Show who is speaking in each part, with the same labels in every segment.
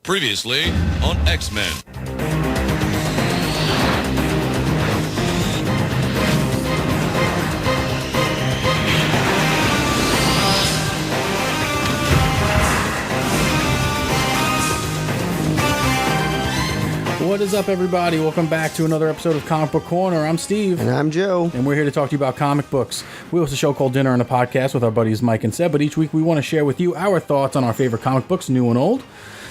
Speaker 1: Previously on X-Men.
Speaker 2: What is up, everybody? Welcome back to another episode of Comic Book Corner. I'm Steve.
Speaker 3: And I'm Joe.
Speaker 2: And we're here to talk to you about comic books. We host a show called Dinner and a Podcast with our buddies Mike and Seb, but each week we want to share with you our thoughts on our favorite comic books, new and old.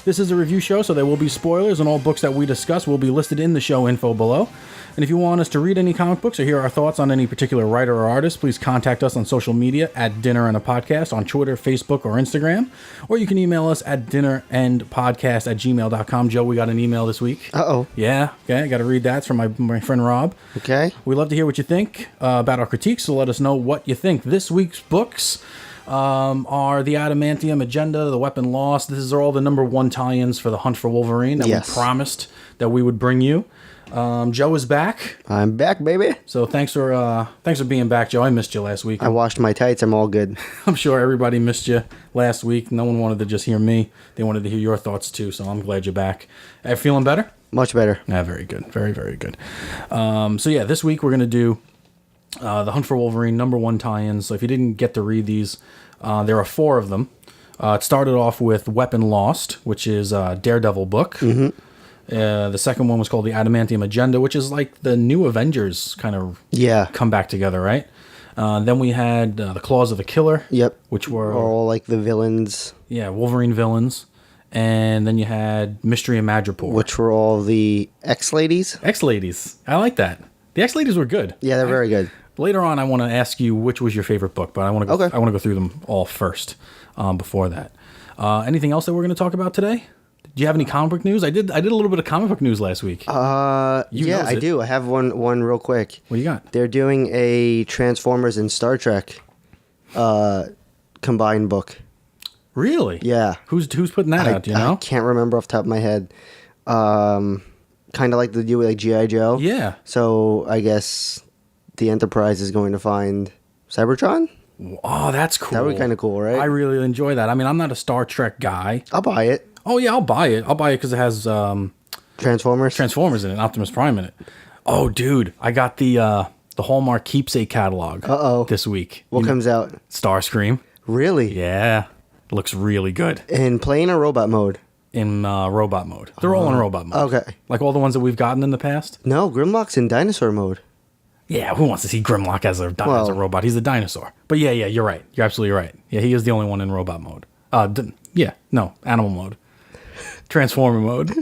Speaker 2: This is a review show, so there will be spoilers, and all books that we discuss will be listed in the show info below. And if you want us to read any comic books or hear our thoughts on any particular writer or artist, please contact us on social media at Dinner and a Podcast on Twitter, Facebook, or Instagram. Or you can email us at dinnerandpodcast@gmail.com. Joe, we got an email this week.
Speaker 3: Uh-oh.
Speaker 2: Yeah, okay, I got to read that. It's from my friend Rob.
Speaker 3: Okay.
Speaker 2: We love to hear what you think about our critiques, so let us know what you think. This week's books are the Adamantium Agenda, The Weapon Lost. These are all the #1 tie-ins for the Hunt for Wolverine that we promised that we would bring you. Joe is back.
Speaker 3: I'm back, baby.
Speaker 2: So thanks for being back, Joe. I missed you last week.
Speaker 3: I washed my tights. I'm all good.
Speaker 2: I'm sure everybody missed you last week. No one wanted to just hear me. They wanted to hear your thoughts too, so I'm glad you're back. Feeling better?
Speaker 3: Much better.
Speaker 2: Yeah, very good. Very, very good. So yeah, this week we're going to do the Hunt for Wolverine #1 tie-ins. So if you didn't get to read these, there are 4 of them. It started off with Weapon Lost, which is a Daredevil book. Mm-hmm. The second one was called the Adamantium Agenda, which is like the new Avengers kind of come back together, right? Then we had the Claws of the Killer.
Speaker 3: Yep.
Speaker 2: Which were
Speaker 3: all like the villains.
Speaker 2: Yeah, Wolverine villains. And then you had Mystery and Madripoor.
Speaker 3: Which were all the X-Ladies.
Speaker 2: X-Ladies. I like that. The X-Ladies were good.
Speaker 3: Yeah, they're very good.
Speaker 2: Later on, I want to ask you which was your favorite book, but I want to go through them all first before that. Anything else that we're going to talk about today? Do you have any comic book news? I did a little bit of comic book news last week.
Speaker 3: I do. I have one real quick.
Speaker 2: What do you got?
Speaker 3: They're doing a Transformers and Star Trek combined book.
Speaker 2: Really?
Speaker 3: Yeah.
Speaker 2: Who's putting that out? Do you know?
Speaker 3: I can't remember off the top of my head. Kind of like they do with like G.I. Joe.
Speaker 2: Yeah.
Speaker 3: So I guess the Enterprise is going to find Cybertron.
Speaker 2: Oh, that's cool.
Speaker 3: That would be kind of cool, right?
Speaker 2: I really enjoy that. I mean, I'm not a Star Trek guy.
Speaker 3: I'll buy it.
Speaker 2: Oh yeah, I'll buy it. I'll buy it because it has
Speaker 3: Transformers
Speaker 2: in it, Optimus Prime in it. Oh, dude, I got the Hallmark Keepsake catalog. This week.
Speaker 3: What comes out?
Speaker 2: Starscream.
Speaker 3: Really?
Speaker 2: Yeah, looks really good.
Speaker 3: In plain or robot mode?
Speaker 2: In robot mode. They're all in robot mode.
Speaker 3: Okay.
Speaker 2: Like all the ones that we've gotten in the past.
Speaker 3: No, Grimlock's in dinosaur mode.
Speaker 2: Yeah, who wants to see Grimlock as a robot? He's a dinosaur. But yeah, you're right. You're absolutely right. Yeah, he is the only one in robot mode. Animal mode. Transformer mode.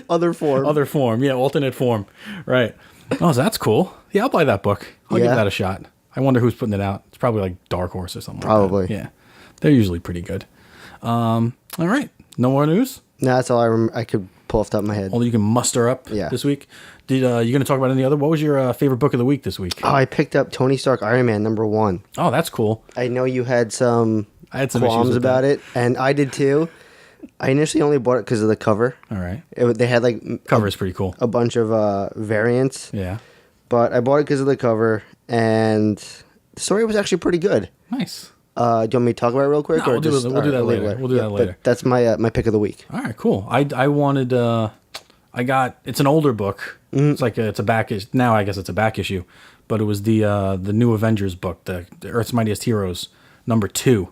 Speaker 3: Other form.
Speaker 2: Yeah, alternate form. Right. Oh, so that's cool. Yeah, I'll buy that book. I'll give that a shot. I wonder who's putting it out. It's probably like Dark Horse or something.
Speaker 3: Probably.
Speaker 2: Like that. Yeah. They're usually pretty good. All right. No more news?
Speaker 3: No, that's all I could pull off the top of my head.
Speaker 2: All you can muster up this week? You going to talk about any other? What was your favorite book of the week this week?
Speaker 3: Oh, I picked up Tony Stark Iron Man #1.
Speaker 2: Oh, that's cool.
Speaker 3: I know you had some qualms
Speaker 2: issues
Speaker 3: about it, and I did too. I initially only bought it because of the cover.
Speaker 2: All right.
Speaker 3: They had like...
Speaker 2: Cover is pretty cool.
Speaker 3: A bunch of variants.
Speaker 2: Yeah.
Speaker 3: But I bought it because of the cover, and the story was actually pretty good.
Speaker 2: Nice.
Speaker 3: Do you want me to talk about it real quick?
Speaker 2: No, we'll do that later. We'll do that later.
Speaker 3: That's my pick of the week.
Speaker 2: All right, cool. I wanted... it's an older book. Mm-hmm. It's like it's a back issue. Now I guess it's a back issue. But it was the new Avengers book, the Earth's Mightiest Heroes, #2.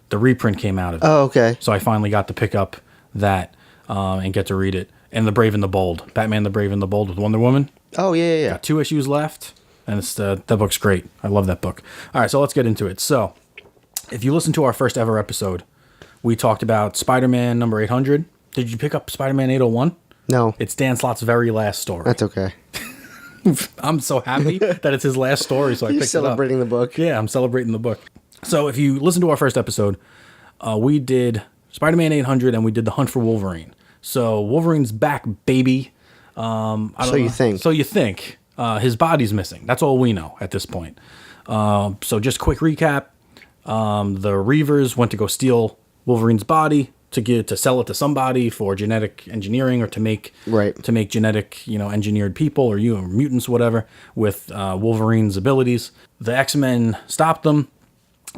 Speaker 2: The reprint came out of it.
Speaker 3: Oh, okay.
Speaker 2: So I finally got to pick up that and get to read it. And The Brave and the Bold. Batman the Brave and the Bold with Wonder Woman.
Speaker 3: Oh, yeah.
Speaker 2: Got 2 issues left. And it's that book's great. I love that book. All right, so let's get into it. So, if you listen to our first ever episode, we talked about Spider-Man #800. Did you pick up Spider-Man 801?
Speaker 3: No.
Speaker 2: It's Dan Slott's very last story.
Speaker 3: That's okay.
Speaker 2: I'm so happy that it's his last story, so I picked it up.
Speaker 3: You're celebrating the book.
Speaker 2: Yeah, I'm celebrating the book. So if you listen to our first episode, we did Spider-Man 800 and we did the Hunt for Wolverine. So Wolverine's back, baby.
Speaker 3: You think.
Speaker 2: So you think. His body's missing. That's all we know at this point. So just quick recap. The Reavers went to go steal Wolverine's body to sell it to somebody for genetic engineering or to make genetic engineered people or mutants, whatever, with Wolverine's abilities. The X-Men stopped them,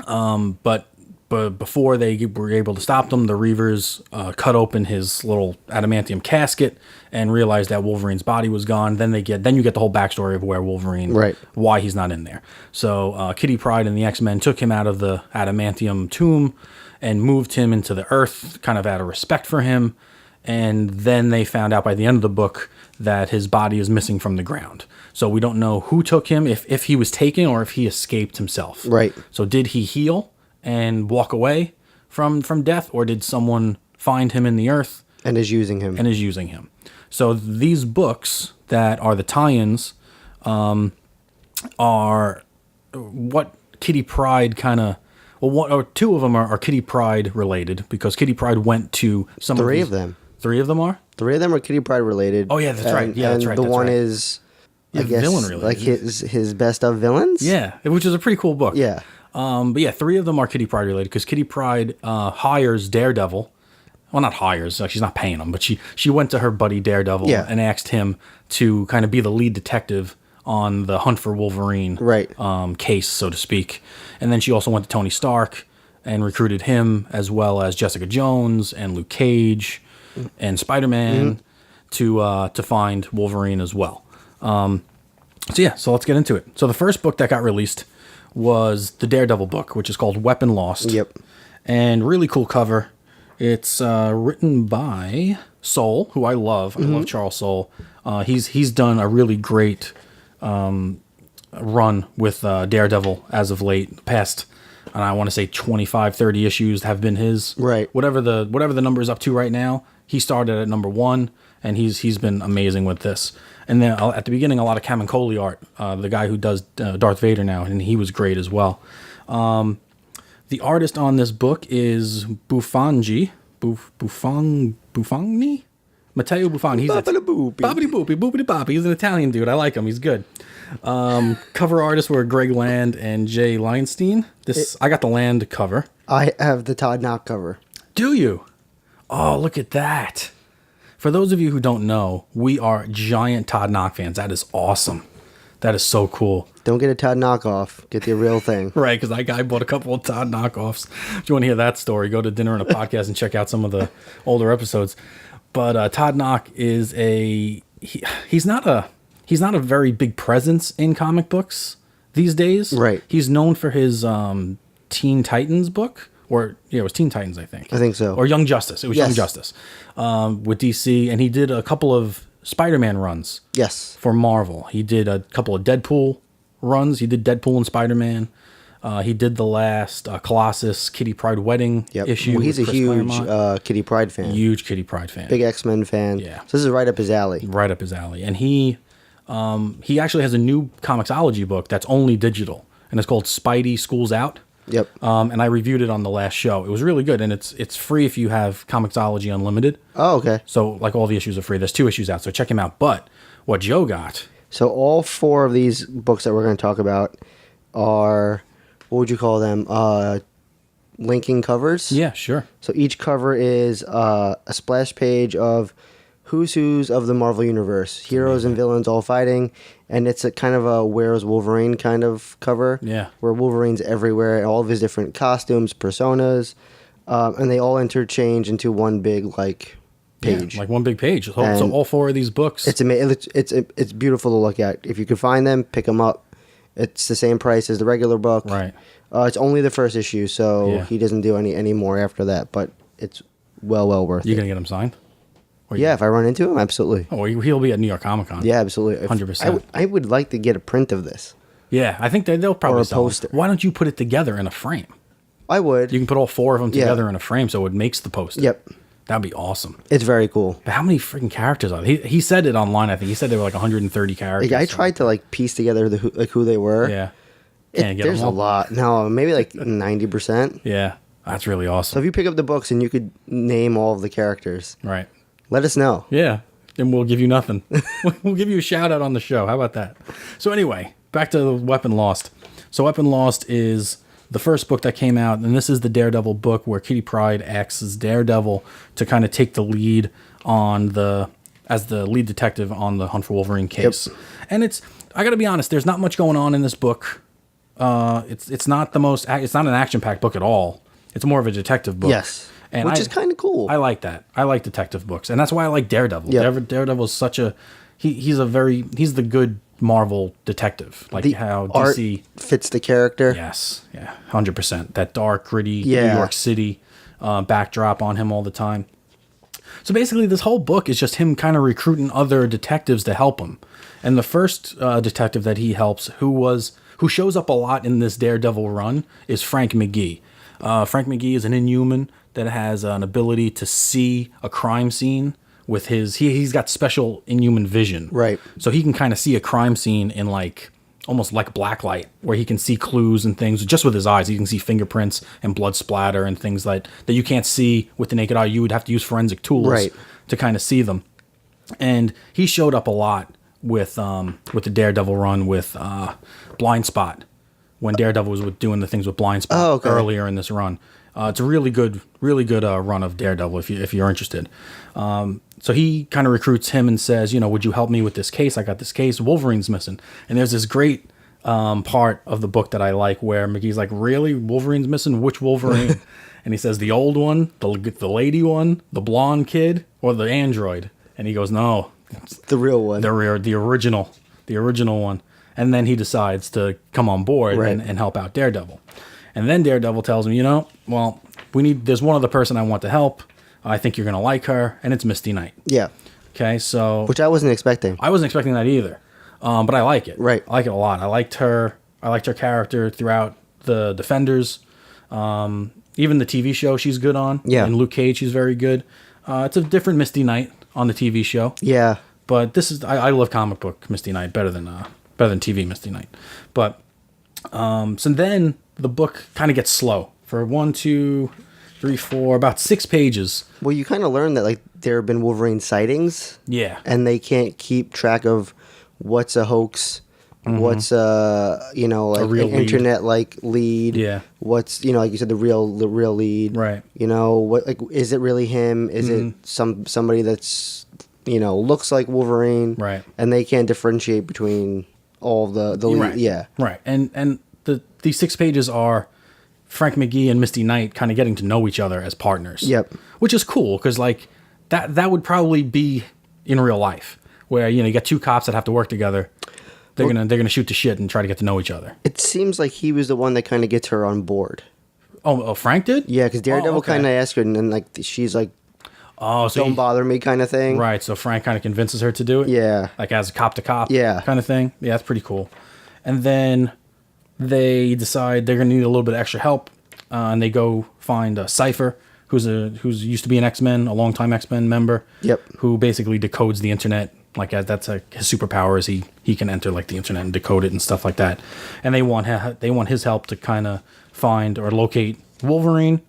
Speaker 2: but but before they were able to stop them, the Reavers cut open his little adamantium casket and realized that Wolverine's body was gone. Then you get the whole backstory of where Wolverine,
Speaker 3: Right.
Speaker 2: why he's not in there. So Kitty Pryde and the X-Men took him out of the adamantium tomb and moved him into the Earth, kind of out of respect for him. And then they found out by the end of the book that his body is missing from the ground. So we don't know who took him, if he was taken or if he escaped himself.
Speaker 3: Right.
Speaker 2: So did he heal and walk away from death, or did someone find him in the Earth
Speaker 3: And is using him.
Speaker 2: So these books that are the tie-ins are what Kitty Pryde kind of... Well, two of them are Kitty Pryde related, because Kitty Pryde went to some
Speaker 3: Three
Speaker 2: of
Speaker 3: of them.
Speaker 2: Three of them are?
Speaker 3: Three of them are Kitty Pryde related.
Speaker 2: Oh, yeah, that's right. Yeah, that's right.
Speaker 3: The
Speaker 2: that's
Speaker 3: one
Speaker 2: right.
Speaker 3: is, I
Speaker 2: Yeah,
Speaker 3: guess,
Speaker 2: villain related.
Speaker 3: like his best of villains.
Speaker 2: Yeah, which is a pretty cool book.
Speaker 3: Yeah.
Speaker 2: But yeah, three of them are Kitty Pryde related, because Kitty Pryde hires Daredevil. Well, not hires, she's not paying him, but she went to her buddy Daredevil and asked him to kind of be the lead detective on the Hunt for Wolverine case, so to speak. And then she also went to Tony Stark and recruited him, as well as Jessica Jones and Luke Cage and Spider-Man to find Wolverine as well. So let's get into it. So the first book that got released was the Daredevil book, which is called Weapon Lost.
Speaker 3: Yep.
Speaker 2: And really cool cover. It's written by Soule, who I love. I love Charles Soule. He's done a really great run with Daredevil as of late. The past, I want to say 25, 30 issues have been his.
Speaker 3: Right.
Speaker 2: Whatever the number is up to right now, he started at number 1, and he's been amazing with this. And then at the beginning, a lot of Camuncoli art, the guy who does Darth Vader now, and he was great as well. The artist on this book is Buffagni. Buffagni? Matteo Buffagni. He's boopity boopy. He's an Italian dude. I like him. He's good. Cover artists were Greg Land and Jay Leinstein. I got the Land cover.
Speaker 3: I have the Todd Knock cover.
Speaker 2: Do you? Oh, look at that. For those of you who don't know, we are giant Todd Knock fans. That is awesome. That is so cool.
Speaker 3: Don't get a Todd knockoff. Get the real thing.
Speaker 2: Right, because that guy bought a couple of Todd knockoffs. If you want to hear that story, go to Dinner and a Podcast and check out some of the older episodes. But Todd Knock is he's not a very big presence in comic books these days.
Speaker 3: Right.
Speaker 2: He's known for his Teen Titans book. It was Teen Titans, I think.
Speaker 3: I think so.
Speaker 2: Or Young Justice. It was Young Justice with DC. And he did a couple of Spider-Man runs.
Speaker 3: Yes.
Speaker 2: For Marvel. He did a couple of Deadpool runs. He did Deadpool and Spider-Man. He did the last Colossus Kitty Pryde wedding issue.
Speaker 3: Well, he's a huge Kitty Pryde fan.
Speaker 2: Huge Kitty Pryde fan.
Speaker 3: Big X-Men fan.
Speaker 2: Yeah.
Speaker 3: So this is right up his alley.
Speaker 2: Right up his alley. And he actually has a new Comixology book that's only digital. And it's called Spidey School's Out.
Speaker 3: Yep.
Speaker 2: And I reviewed it on the last show. It was really good, and it's free if you have Comixology Unlimited.
Speaker 3: Oh, okay.
Speaker 2: So like all the issues are free. There's 2 issues out, so check him out. But what Joe got...
Speaker 3: So all 4 of these books that we're going to talk about are, what would you call them? Linking covers?
Speaker 2: Yeah, sure.
Speaker 3: So each cover is a splash page of who's of the Marvel Universe. Heroes and villains all fighting. And it's a kind of a Where's Wolverine kind of cover.
Speaker 2: Yeah.
Speaker 3: Where Wolverine's everywhere, and all of his different costumes, personas. And they all interchange into one big, page.
Speaker 2: Yeah, like one big page. So all 4 of these books.
Speaker 3: It's beautiful to look at. If you can find them, pick them up. It's the same price as the regular book.
Speaker 2: Right.
Speaker 3: It's only the first issue, so he doesn't do any more after that. But it's well worth it.
Speaker 2: You gonna get him signed?
Speaker 3: Yeah, if I run into him, absolutely.
Speaker 2: Oh, he'll be at New York Comic Con.
Speaker 3: Yeah, absolutely.
Speaker 2: 100%.
Speaker 3: I would like to get a print of this.
Speaker 2: Yeah, I think they'll probably
Speaker 3: Or a
Speaker 2: sell them.
Speaker 3: poster.
Speaker 2: Why don't you put it together in a frame?
Speaker 3: I would.
Speaker 2: You can put all 4 of them together in a frame, so it makes the poster.
Speaker 3: Yep.
Speaker 2: That'd be awesome.
Speaker 3: It's very cool.
Speaker 2: But how many freaking characters are there? He said it online, I think. He said there were 130 characters.
Speaker 3: I tried to piece together who they were.
Speaker 2: Yeah. Can't get
Speaker 3: There's
Speaker 2: them
Speaker 3: a
Speaker 2: all.
Speaker 3: lot. No, maybe 90%.
Speaker 2: Yeah. That's really
Speaker 3: So
Speaker 2: awesome.
Speaker 3: if you pick up the books and you could name all of the characters,
Speaker 2: Right.
Speaker 3: let us know.
Speaker 2: Yeah. Then we'll give you nothing. We'll give you a shout out on the show. How about that? So anyway, back to Weapon Lost. So Weapon Lost is the first book that came out, and this is the Daredevil book where Kitty Pryde acts as Daredevil to kind of take the lead as the lead detective on the Hunt for Wolverine case. Yep. And I got to be honest, there's not much going on in this book. It's not an action-packed book at all. It's more of a detective book.
Speaker 3: Yes.
Speaker 2: And
Speaker 3: Which is kind of cool.
Speaker 2: I like that. I like detective books, and that's why I like Daredevil.
Speaker 3: Yep.
Speaker 2: Daredevil is such a he's the good Marvel detective, like
Speaker 3: the
Speaker 2: how
Speaker 3: art
Speaker 2: DC
Speaker 3: fits the character.
Speaker 2: Yes, yeah, 100%. That dark, gritty
Speaker 3: Yeah.
Speaker 2: New York City backdrop on him all the time. So basically, this whole book is just him kind of recruiting other detectives to help him. And the first detective that he helps, who shows up a lot in this Daredevil run, is Frank McGee. Frank McGee is an Inhuman that has an ability to see a crime scene with he's got special Inhuman vision.
Speaker 3: Right.
Speaker 2: So he can kind of see a crime scene in almost like blacklight, where he can see clues and things just with his eyes. He can see fingerprints and blood splatter and things that you can't see with the naked eye. You would have to use forensic tools to kind of see them. And he showed up a lot with the Daredevil run with Blind Spot, when Daredevil was doing the things with Blind Spot earlier in this run. It's a really good run of Daredevil if you're interested. So he kind of recruits him and says, would you help me with this case? I got this case. Wolverine's missing. And there's this great part of the book that I like where McGee's like, really? Wolverine's missing? Which Wolverine? And he says, the old one, the lady one, the blonde kid, or the android? And he goes, no.
Speaker 3: The real one.
Speaker 2: The original one. And then he decides to come on board and help out Daredevil. And then Daredevil tells him, there's one other person I want to help. I think you're going to like her, and it's Misty Knight.
Speaker 3: Yeah.
Speaker 2: Okay, so...
Speaker 3: Which I wasn't expecting.
Speaker 2: I wasn't expecting that either. But I like it.
Speaker 3: Right.
Speaker 2: I like it a lot. I liked her character throughout the Defenders. Even the TV show she's good on.
Speaker 3: Yeah.
Speaker 2: In Luke Cage, she's very good. It's a different Misty Knight on the TV show.
Speaker 3: Yeah.
Speaker 2: But this is... I love comic book Misty Knight better than TV Misty Knight. But... so then the book kind of gets slow for 1, 2, 3, 4, about 6 pages.
Speaker 3: Well, you kind of learn that there have been Wolverine sightings.
Speaker 2: Yeah.
Speaker 3: And they can't keep track of what's a hoax, what's a real internet lead.
Speaker 2: Yeah.
Speaker 3: What's like you said the real lead.
Speaker 2: Right.
Speaker 3: What is it really him? Is it somebody that's looks like Wolverine?
Speaker 2: Right.
Speaker 3: And they can't differentiate between all the
Speaker 2: right.
Speaker 3: Yeah.
Speaker 2: Right. And these 6 pages are Frank McGee and Misty Knight kind of getting to know each other as partners.
Speaker 3: Yep.
Speaker 2: Which is cool because that would probably be in real life where you got 2 cops that have to work together. They're gonna shoot the shit and try to get to know each other.
Speaker 3: It seems like he was the one that kind of gets her on board.
Speaker 2: Oh, Frank did?
Speaker 3: Yeah, because Daredevil kind of asked her, and then she's like,
Speaker 2: "Oh, so
Speaker 3: don't bother me," kind of thing.
Speaker 2: Right. So Frank kind of convinces her to do it.
Speaker 3: Yeah.
Speaker 2: Like as a cop to cop.
Speaker 3: Yeah.
Speaker 2: Kind of thing. Yeah, that's pretty cool. And then they decide they're gonna need a little bit of extra help, and they go find Cypher, who's used to be an X-Men, a longtime X-Men member.
Speaker 3: Yep.
Speaker 2: Who basically decodes the internet. That's his superpower is he can enter the internet and decode it and stuff like that. And they want his help to kind of find or locate Wolverine.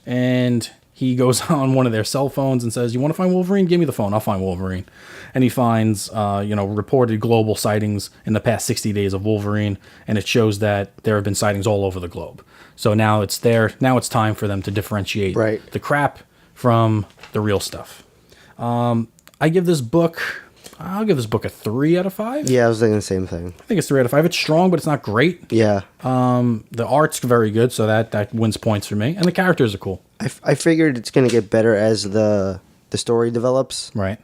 Speaker 2: And he goes on one of their cell phones and says, "You want to find Wolverine? Give me the phone. I'll find Wolverine." And he finds reported global sightings in the past 60 days of Wolverine, and it shows that there have been sightings all over the globe. So now it's time for them to differentiate the crap from the real stuff. I'll give this book a 3 out of 5.
Speaker 3: Yeah, I was thinking the same thing.
Speaker 2: I think it's 3 out of 5. It's strong, but it's not great.
Speaker 3: Yeah.
Speaker 2: The art's very good, so that wins points for me. And the characters are cool.
Speaker 3: I figured it's going to get better as the story develops.
Speaker 2: Right.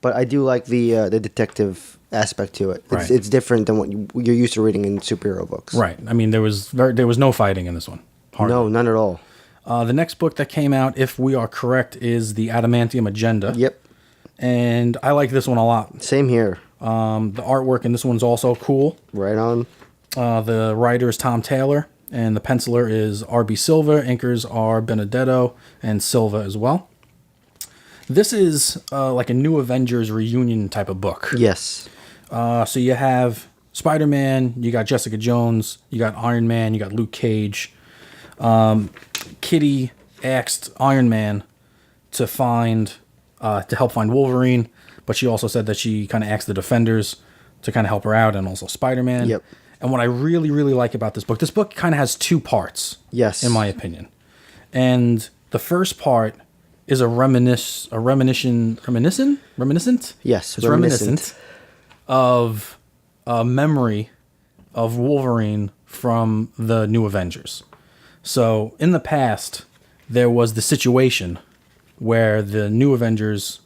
Speaker 3: But I do like the detective aspect to it. It's different than what you're used to reading in superhero books.
Speaker 2: Right. I mean, there was no fighting in this one. Hardly.
Speaker 3: No, none at all.
Speaker 2: The next book that came out, if we are correct, is the Adamantium Agenda.
Speaker 3: Yep.
Speaker 2: And I like this one a lot.
Speaker 3: Same here.
Speaker 2: The artwork in this one's also cool.
Speaker 3: Right on.
Speaker 2: The writer is Tom Taylor, and the penciler is R.B. Silva. Inkers are Benedetto and Silva as well. This is like a New Avengers reunion type of book.
Speaker 3: Yes.
Speaker 2: So you have Spider-Man, you got Jessica Jones, you got Iron Man, you got Luke Cage. Kitty asked Iron Man to help find Wolverine, but she also said that she kind of asked the Defenders to kind of help her out, and also Spider-Man.
Speaker 3: Yep.
Speaker 2: And what I really, really like about this book kind of has 2 parts.
Speaker 3: Yes.
Speaker 2: In my opinion. And the first part is reminiscent?
Speaker 3: Yes.
Speaker 2: It's reminiscent of a memory of Wolverine from the New Avengers. So in the past, there was the situation where the new Avengers,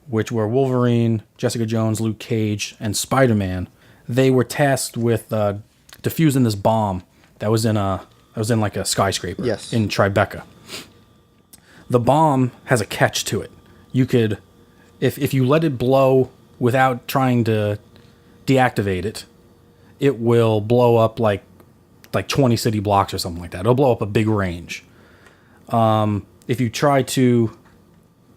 Speaker 2: which were Wolverine, Jessica Jones, Luke Cage, and Spider-Man, they were tasked with defusing this bomb that was in like a skyscraper in Tribeca. The bomb has a catch to it. You could, if you let it blow without trying to deactivate it, it will blow up like 20 city blocks or something like that. It'll blow up a big range. If you try to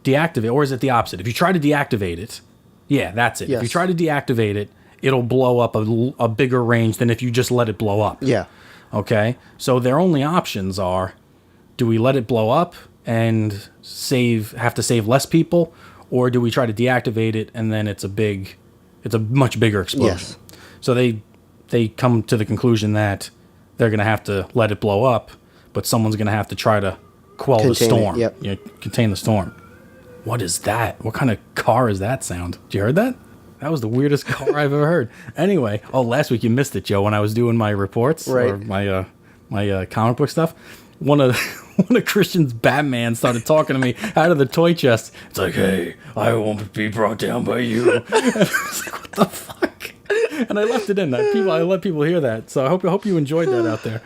Speaker 2: deactivate, or is it the opposite? If you try to deactivate it, yeah, that's it. Yes. If you try to deactivate it, it'll blow up a bigger range than if you just let it blow up.
Speaker 3: Yeah.
Speaker 2: Okay? So their only options are, do we let it blow up and have to save less people, or do we try to deactivate it and then it's a much bigger explosion? Yes. So they come to the conclusion that they're going to have to let it blow up, but someone's going to have to try to contain the storm. Contain the storm. What is that? What kind of car is that sound? Did you heard that? That was the weirdest car I've ever heard. Anyway, last week you missed it, Joe, when I was doing my reports or my comic book stuff. One of Christian's Batman started talking to me out of the toy chest. It's like, hey, I won't be brought down by you. And I was like, what the fuck? And I left it in. I let people hear that. So I hope you enjoyed that out there.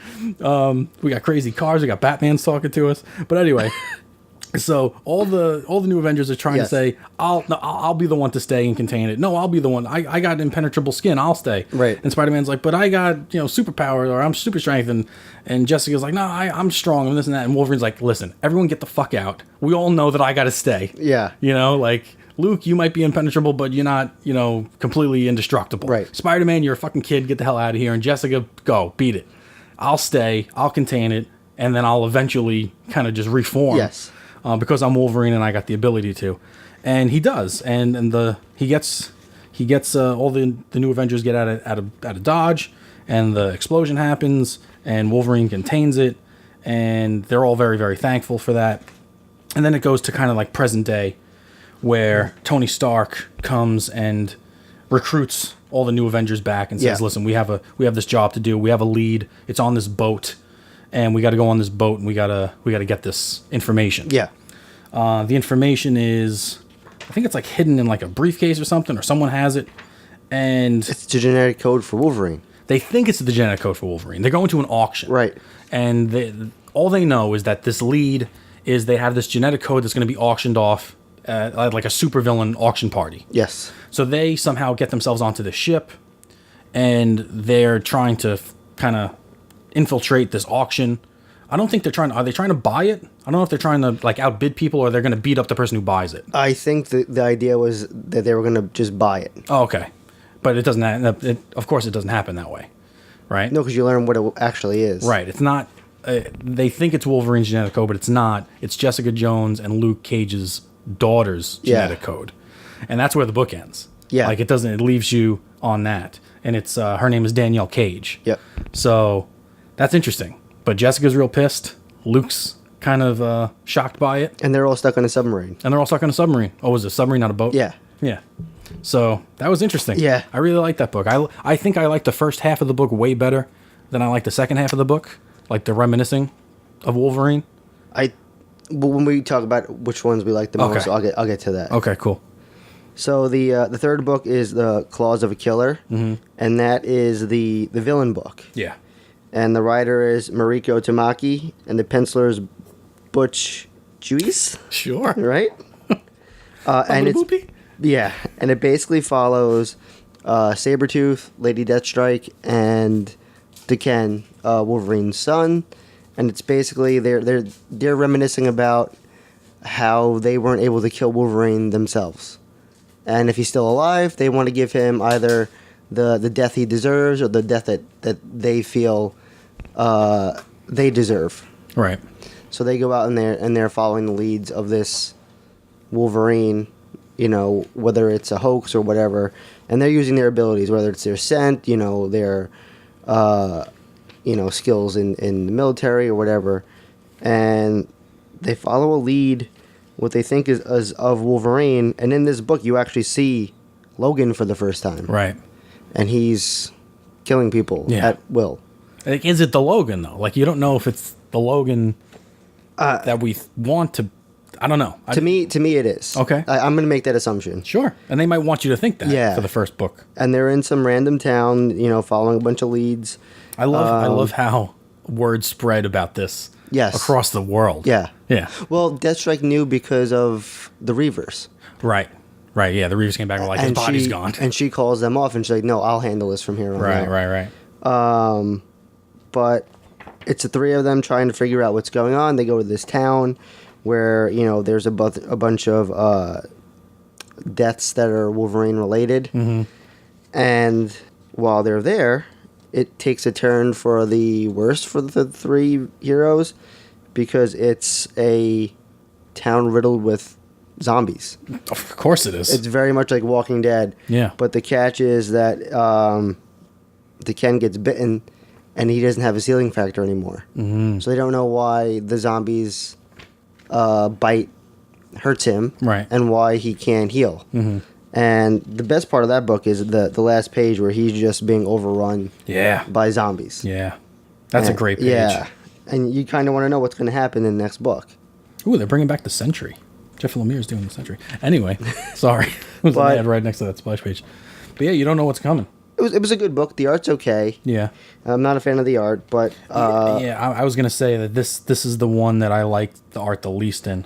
Speaker 2: We got crazy cars. We got Batman's talking to us. But anyway, so all the new Avengers are trying to say, I'll be the one to stay and contain it. No, I'll be the one. I got impenetrable skin. I'll stay.
Speaker 3: Right.
Speaker 2: And Spider-Man's like, but I got superpowers, or I'm super strength, and Jessica's like, no, I'm strong and this and that. And Wolverine's like, listen, everyone get the fuck out. We all know that I got to stay.
Speaker 3: Yeah.
Speaker 2: Like, Luke, you might be impenetrable, but you're not, completely indestructible.
Speaker 3: Right.
Speaker 2: Spider-Man, you're a fucking kid. Get the hell out of here. And Jessica, go, beat it. I'll stay. I'll contain it, and then I'll eventually kind of just reform.
Speaker 3: Yes.
Speaker 2: Because I'm Wolverine and I got the ability to, and he does, and he gets all the new Avengers get out of Dodge, and the explosion happens, and Wolverine contains it, and they're all very, very thankful for that. And then it goes to kind of like present day, where Tony Stark comes and recruits all the new Avengers back and says, "Listen, we have this job to do. We have a lead. It's on this boat." And we got to go on this boat, and we gotta get this information.
Speaker 3: Yeah.
Speaker 2: The information is, I think it's like hidden in like a briefcase or something, or someone has it, and
Speaker 3: it's the genetic code for Wolverine.
Speaker 2: They think it's the genetic code for Wolverine. They're going to an auction,
Speaker 3: right?
Speaker 2: And all they know is that this lead is they have this genetic code that's going to be auctioned off at like a supervillain auction party.
Speaker 3: Yes.
Speaker 2: So they somehow get themselves onto the ship, and they're trying to kind of infiltrate this auction. I don't think are they trying to buy it? I don't know if they're trying to like outbid people, or they're going to beat up the person who buys it.
Speaker 3: I think the idea was that they were going to just buy it.
Speaker 2: Oh, okay. But it doesn't of course it doesn't happen that way. Right?
Speaker 3: No, because you learn what it actually is.
Speaker 2: Right. It's not they think it's Wolverine's genetic code, but it's not. It's Jessica Jones and Luke Cage's daughter's genetic code. And that's where the book ends.
Speaker 3: Yeah.
Speaker 2: Like it leaves you on that. And it's her name is Danielle Cage.
Speaker 3: Yep.
Speaker 2: So that's interesting. But Jessica's real pissed. Luke's kind of shocked by it.
Speaker 3: And they're all stuck on a submarine.
Speaker 2: Oh, was it a submarine, not a boat?
Speaker 3: Yeah.
Speaker 2: Yeah. So that was interesting.
Speaker 3: Yeah.
Speaker 2: I really like that book. I think I like the first half of the book way better than I like the second half of the book. Like the reminiscing of Wolverine.
Speaker 3: When we talk about which ones we like the most, I'll get to that.
Speaker 2: Okay, cool.
Speaker 3: So the third book is The Claws of a Killer, and that is the villain book.
Speaker 2: Yeah.
Speaker 3: And the writer is Mariko Tamaki, and the penciler is Butch Juice.
Speaker 2: Sure.
Speaker 3: Right? And it basically follows Sabretooth, Lady Deathstrike, and D'Ken, Wolverine's son. And it's basically they're reminiscing about how they weren't able to kill Wolverine themselves. And if he's still alive, they want to give him either the death he deserves or the death that they feel they deserve.
Speaker 2: Right.
Speaker 3: So they go out and they're following the leads of this Wolverine, whether it's a hoax or whatever, and they're using their abilities, whether it's their scent, their skills in the military or whatever, and they follow a lead, what they think is of Wolverine, and in this book you actually see Logan for the first time.
Speaker 2: Right. And
Speaker 3: he's killing people at will.
Speaker 2: Like, is it the Logan though? Like, you don't know if it's the Logan that we want to. I don't know.
Speaker 3: To me, it is.
Speaker 2: Okay.
Speaker 3: I'm going to make that assumption.
Speaker 2: Sure. And they might want you to think that for the first book.
Speaker 3: And they're in some random town, following a bunch of leads.
Speaker 2: I love how word spread about this across the world.
Speaker 3: Yeah.
Speaker 2: Yeah.
Speaker 3: Well, Deathstrike knew because of the Reavers.
Speaker 2: Right. Right, yeah. The Reavers came back and were like, his body's gone.
Speaker 3: And she calls them off and she's like, no, I'll handle this from here on out.
Speaker 2: Right.
Speaker 3: But it's the three of them trying to figure out what's going on. They go to this town where, there's a bunch of deaths that are Wolverine related. Mm-hmm. And while they're there, it takes a turn for the worst for the three heroes because it's a town riddled with zombies.
Speaker 2: Of course it is.
Speaker 3: It's very much like Walking Dead.
Speaker 2: Yeah.
Speaker 3: But the catch is that the Ken gets bitten and he doesn't have a healing factor anymore. Mm-hmm. So they don't know why the zombies bite hurts him.
Speaker 2: Right.
Speaker 3: And why he can't heal. Mm-hmm. And the best part of that book is the last page where he's just being overrun by zombies.
Speaker 2: Yeah. That's a great page.
Speaker 3: Yeah. And you kind of want to know what's going to happen in the next book.
Speaker 2: Ooh, they're bringing back the Sentry. Jeff Lemire's doing the Sentry. Anyway, sorry. It was an ad right next to that splash page. But yeah, you don't know what's coming.
Speaker 3: It was a good book. The art's okay.
Speaker 2: Yeah.
Speaker 3: I'm not a fan of the art, but...
Speaker 2: I was going to say that this is the one that I like the art the least in.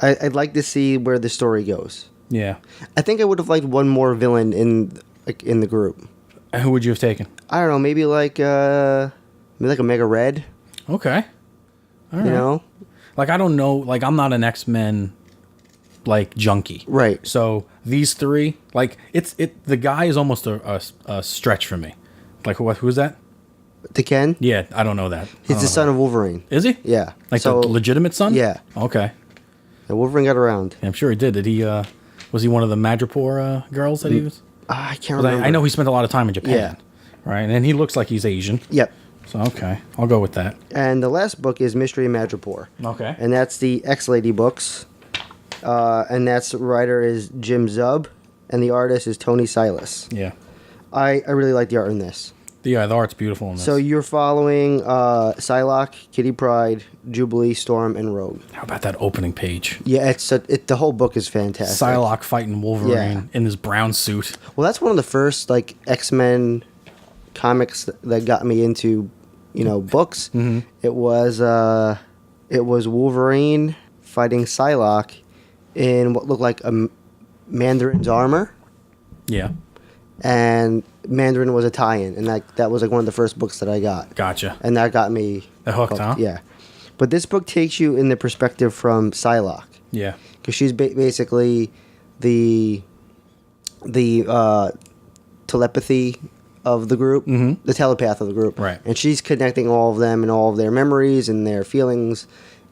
Speaker 3: I'd like to see where the story goes.
Speaker 2: Yeah.
Speaker 3: I think I would have liked one more villain in the group.
Speaker 2: And who would you have taken?
Speaker 3: I don't know, maybe like a Mega Red.
Speaker 2: Okay. All right.
Speaker 3: You know?
Speaker 2: Like, I don't know. Like, I'm not an X-Men... like junkie,
Speaker 3: right?
Speaker 2: So these three, like the guy is almost a stretch for me. Like who's that?
Speaker 3: The Ken?
Speaker 2: Yeah, I don't know that.
Speaker 3: He's the son of Wolverine.
Speaker 2: Is he?
Speaker 3: Yeah.
Speaker 2: Like the legitimate son?
Speaker 3: Yeah.
Speaker 2: Okay.
Speaker 3: And Wolverine got around.
Speaker 2: Yeah, I'm sure he did. Did he? Was he one of the Madripoor girls that he was?
Speaker 3: I can't remember.
Speaker 2: I know he spent a lot of time in Japan.
Speaker 3: Yeah.
Speaker 2: Right, and he looks like he's Asian.
Speaker 3: Yep.
Speaker 2: So okay, I'll go with that.
Speaker 3: And the last book is Mystery of Madripoor.
Speaker 2: Okay.
Speaker 3: And that's the X-Lady books. And that's the writer is Jim Zub, and the artist is Tony Silas.
Speaker 2: Yeah.
Speaker 3: I really like the art in this.
Speaker 2: Yeah, the art's beautiful in this.
Speaker 3: So you're following Psylocke, Kitty Pryde, Jubilee, Storm, and Rogue.
Speaker 2: How about that opening page?
Speaker 3: Yeah, the whole book is fantastic.
Speaker 2: Psylocke fighting Wolverine in his brown suit.
Speaker 3: Well, that's one of the first X-Men comics that got me into, books. Mm-hmm. It was Wolverine fighting Psylocke in what looked like a Mandarin's armor.
Speaker 2: Yeah.
Speaker 3: And Mandarin was a tie-in, and that was one of the first books that I got.
Speaker 2: Gotcha.
Speaker 3: And that got me
Speaker 2: hooked, huh?
Speaker 3: Yeah. But this book takes you in the perspective from Psylocke.
Speaker 2: Yeah.
Speaker 3: Because she's basically the telepathy of the group, the telepath of the group.
Speaker 2: Right.
Speaker 3: And she's connecting all of them and all of their memories and their feelings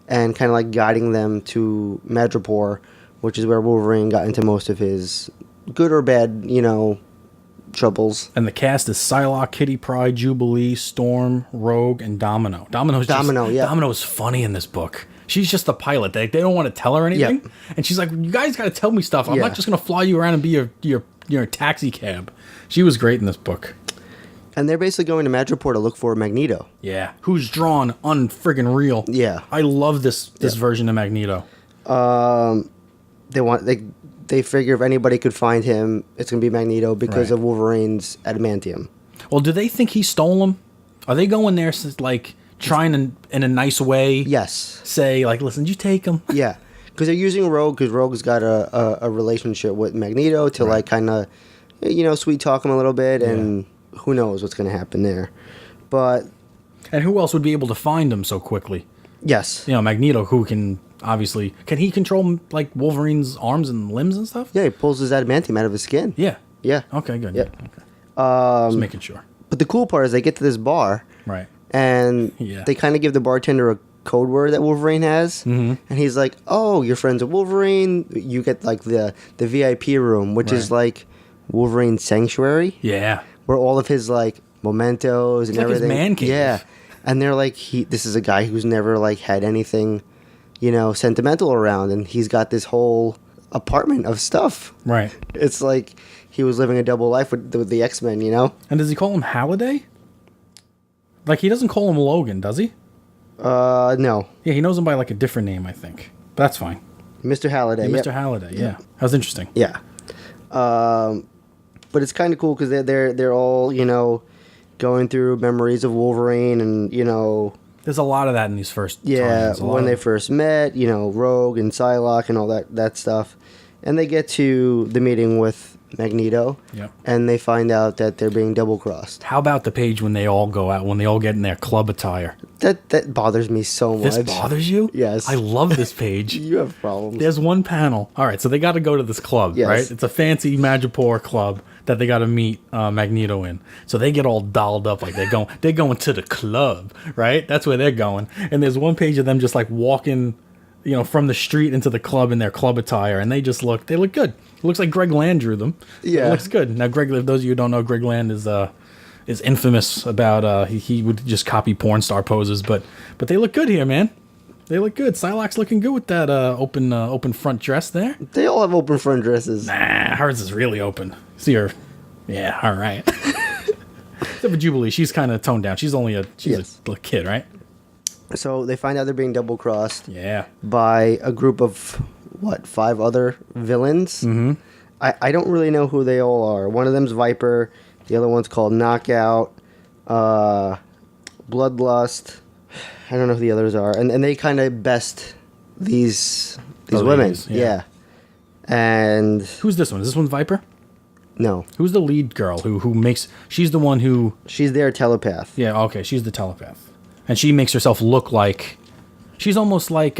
Speaker 3: and kind of guiding them to Madripoor, which is where Wolverine got into most of his good or bad, troubles.
Speaker 2: And the cast is Psylocke, Kitty Pryde, Jubilee, Storm, Rogue, and Domino. Domino is funny in this book. She's just the pilot. They don't want to tell her anything. Yep. And she's like, you guys got to tell me stuff. I'm not just going to fly you around and be your taxi cab. She was great in this book.
Speaker 3: And they're basically going to Madripoor to look for Magneto.
Speaker 2: Yeah. Who's drawn unfriggin' real.
Speaker 3: Yeah.
Speaker 2: I love this version of Magneto.
Speaker 3: They figure if anybody could find him, it's going to be Magneto because of Wolverine's Adamantium.
Speaker 2: Well, do they think he stole him? Are they going there trying in a nice way?
Speaker 3: Yes.
Speaker 2: Say, listen, you take him.
Speaker 3: Yeah. Because they're using Rogue because Rogue's got a relationship with Magneto to kind of, sweet talk him a little bit, and who knows what's going to happen there. But...
Speaker 2: And who else would be able to find him so quickly?
Speaker 3: Yes.
Speaker 2: Magneto, who can... Obviously, can he control Wolverine's arms and limbs and stuff?
Speaker 3: Yeah, he pulls his adamantium out of his skin.
Speaker 2: Yeah.
Speaker 3: Yeah.
Speaker 2: Okay, good.
Speaker 3: Yeah.
Speaker 2: Okay. Just making sure.
Speaker 3: But the cool part is they get to this bar,
Speaker 2: right?
Speaker 3: And they kind of give the bartender a code word that Wolverine has, and he's like, "Oh, you're friends with Wolverine. You get the VIP room, which is Wolverine's sanctuary.
Speaker 2: Yeah,
Speaker 3: where all of his mementos and everything.
Speaker 2: His man cave.
Speaker 3: Yeah, and they're this is a guy who's never had anything." Sentimental around, and he's got this whole apartment of stuff.
Speaker 2: Right.
Speaker 3: It's like he was living a double life with the X-Men,
Speaker 2: And does he call him Halliday? He doesn't call him Logan, does he?
Speaker 3: No.
Speaker 2: Yeah, he knows him by like a different name, I think. But that's fine.
Speaker 3: Mr. Halliday.
Speaker 2: Yeah,
Speaker 3: Yep.
Speaker 2: Mr. Halliday. Yeah, that was interesting.
Speaker 3: Yeah. But it's kind of cool because they're all, going through memories of Wolverine and,
Speaker 2: There's a lot of that in these first.
Speaker 3: yeah,
Speaker 2: tie-ins, a lot
Speaker 3: when
Speaker 2: of-
Speaker 3: they first met, Rogue and Psylocke and all that stuff. And they get to the meeting with Magneto.
Speaker 2: Yep.
Speaker 3: And they find out that they're being double-crossed.
Speaker 2: How about the page when they all go out, when they all get in their club attire?
Speaker 3: That bothers me so much.
Speaker 2: This bothers you?
Speaker 3: Yes.
Speaker 2: I love this page.
Speaker 3: You have problems.
Speaker 2: There's one panel. All right, so they got to go to this club,
Speaker 3: Yes.
Speaker 2: right? It's a fancy Madripoor club that they got to meet Magneto in. So they get all dolled up like they're going to the club, right? That's where they're going. And there's one page of them just like walking, from the street into the club in their club attire, and they look good. It looks like Greg Land drew them.
Speaker 3: Yeah.
Speaker 2: It looks good. Now, Greg, those of you who don't know, Greg Land is infamous about he would just copy porn star poses, but they look good here, man. They look good. Psylocke's looking good with that open front dress there.
Speaker 3: They all have open front dresses.
Speaker 2: Nah, hers is really open. See her? Yeah, all right. Except for Jubilee, she's kind of toned down. She's a little kid, right?
Speaker 3: So they find out they're being double-crossed
Speaker 2: Yeah.
Speaker 3: by a group of, 5 other villains? Mm-hmm. I don't really know who they all are. One of them's Viper. The other one's called Knockout. Bloodlust. I don't know who the others are. And they kind of best these women.
Speaker 2: ladies, yeah.
Speaker 3: And
Speaker 2: Who's this one? Is this one Viper?
Speaker 3: no,
Speaker 2: Who's the lead girl who makes? She's the one who.
Speaker 3: she's their telepath.
Speaker 2: Yeah. Okay. She's the telepath, and she makes herself look like. She's almost like.